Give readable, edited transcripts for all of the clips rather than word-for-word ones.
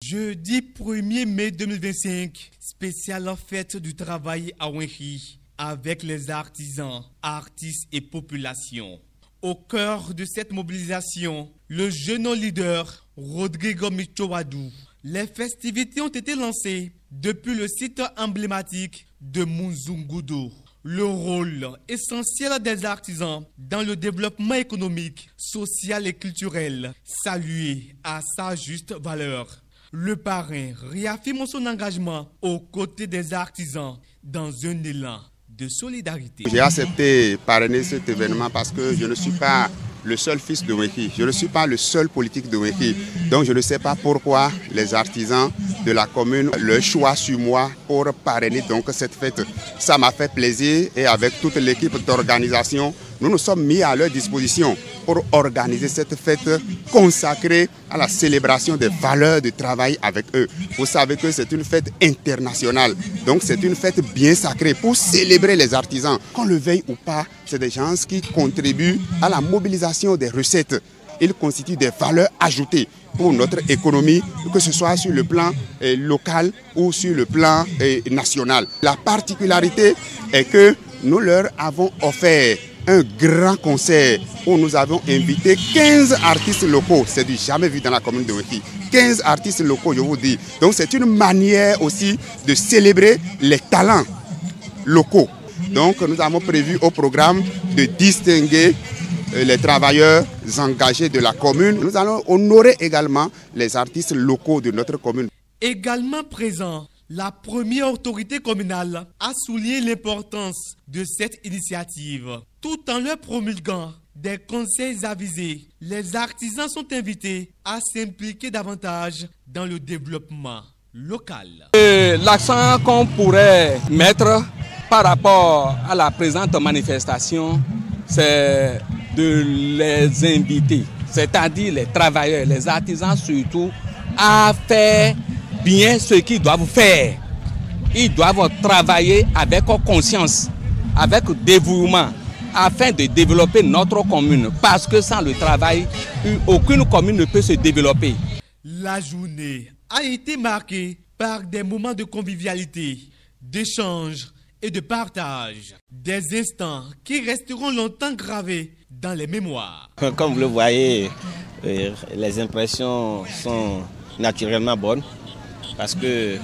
Jeudi 1er mai 2025, spéciale fête du travail à Wengi avec les artisans, artistes et populations. Au cœur de cette mobilisation, le jeune leader Rodrigo Michowadou. Les festivités ont été lancées depuis le site emblématique de Munzungudu. Le rôle essentiel des artisans dans le développement économique, social et culturel, salué à sa juste valeur. Le parrain réaffirme son engagement aux côtés des artisans dans un élan de solidarité. J'ai accepté parrainer cet événement parce que je ne suis pas le seul fils de Wengi, je ne suis pas le seul politique de Wengi. Donc je ne sais pas pourquoi les artisans de la commune le choix sur moi pour parrainer donc cette fête. Ça m'a fait plaisir et avec toute l'équipe d'organisation, nous nous sommes mis à leur disposition pour organiser cette fête consacrée à la célébration des valeurs de travail avec eux. Vous savez que c'est une fête internationale, donc c'est une fête bien sacrée pour célébrer les artisans. Qu'on le veuille ou pas, c'est des gens qui contribuent à la mobilisation des recettes. Ils constituent des valeurs ajoutées pour notre économie, que ce soit sur le plan local ou sur le plan national. La particularité est que nous leur avons offert un grand concert où nous avons invité 15 artistes locaux. C'est du jamais vu dans la commune de Wengi. 15 artistes locaux, je vous dis. Donc c'est une manière aussi de célébrer les talents locaux. Donc nous avons prévu au programme de distinguer les travailleurs engagés de la commune. Nous allons honorer également les artistes locaux de notre commune. Également présent, la première autorité communale a souligné l'importance de cette initiative. Tout en leur promulguant des conseils avisés, les artisans sont invités à s'impliquer davantage dans le développement local. L'accent qu'on pourrait mettre par rapport à la présente manifestation, c'est de les inviter, c'est-à-dire les travailleurs, les artisans surtout, à faire bien ce qu'ils doivent faire. Ils doivent travailler avec conscience, avec dévouement, afin de développer notre commune. Parce que sans le travail, aucune commune ne peut se développer. La journée a été marquée par des moments de convivialité, d'échange et de partage. Des instants qui resteront longtemps gravés dans les mémoires. Comme vous le voyez, les impressions sont naturellement bonnes. Parce que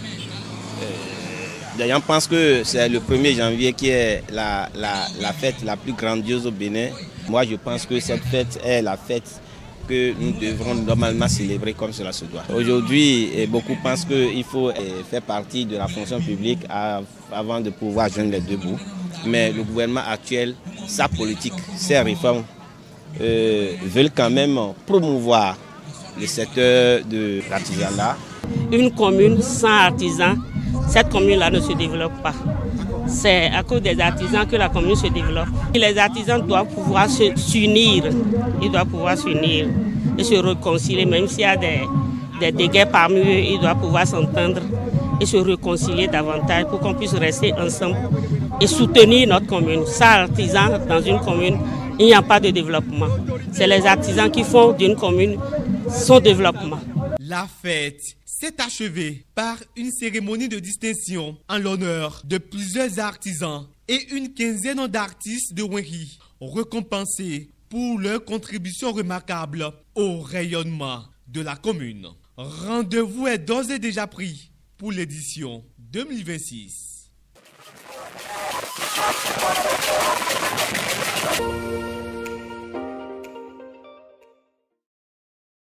les gens pensent que c'est le 1er janvier qui est la fête la plus grandiose au Bénin. Moi, je pense que cette fête est la fête que nous devrons normalement célébrer comme cela se doit. Aujourd'hui, beaucoup pensent qu'il faut faire partie de la fonction publique avant de pouvoir joindre les deux bouts. Mais le gouvernement actuel, sa politique, ses réformes veulent quand même promouvoir le secteur de l'artisanat. Une commune sans artisans, cette commune-là ne se développe pas. C'est à cause des artisans que la commune se développe. Les artisans doivent pouvoir s'unir, ils doivent pouvoir s'unir et se réconcilier, même s'il y a des dégâts parmi eux, ils doivent pouvoir s'entendre et se réconcilier davantage pour qu'on puisse rester ensemble et soutenir notre commune. Sans artisans dans une commune, il n'y a pas de développement. C'est les artisans qui font d'une commune son développement. La fête s'est achevée par une cérémonie de distinction en l'honneur de plusieurs artisans et une quinzaine d'artistes de Wengi, récompensés pour leur contribution remarquable au rayonnement de la commune. Rendez-vous est d'ores et déjà pris pour l'édition 2026.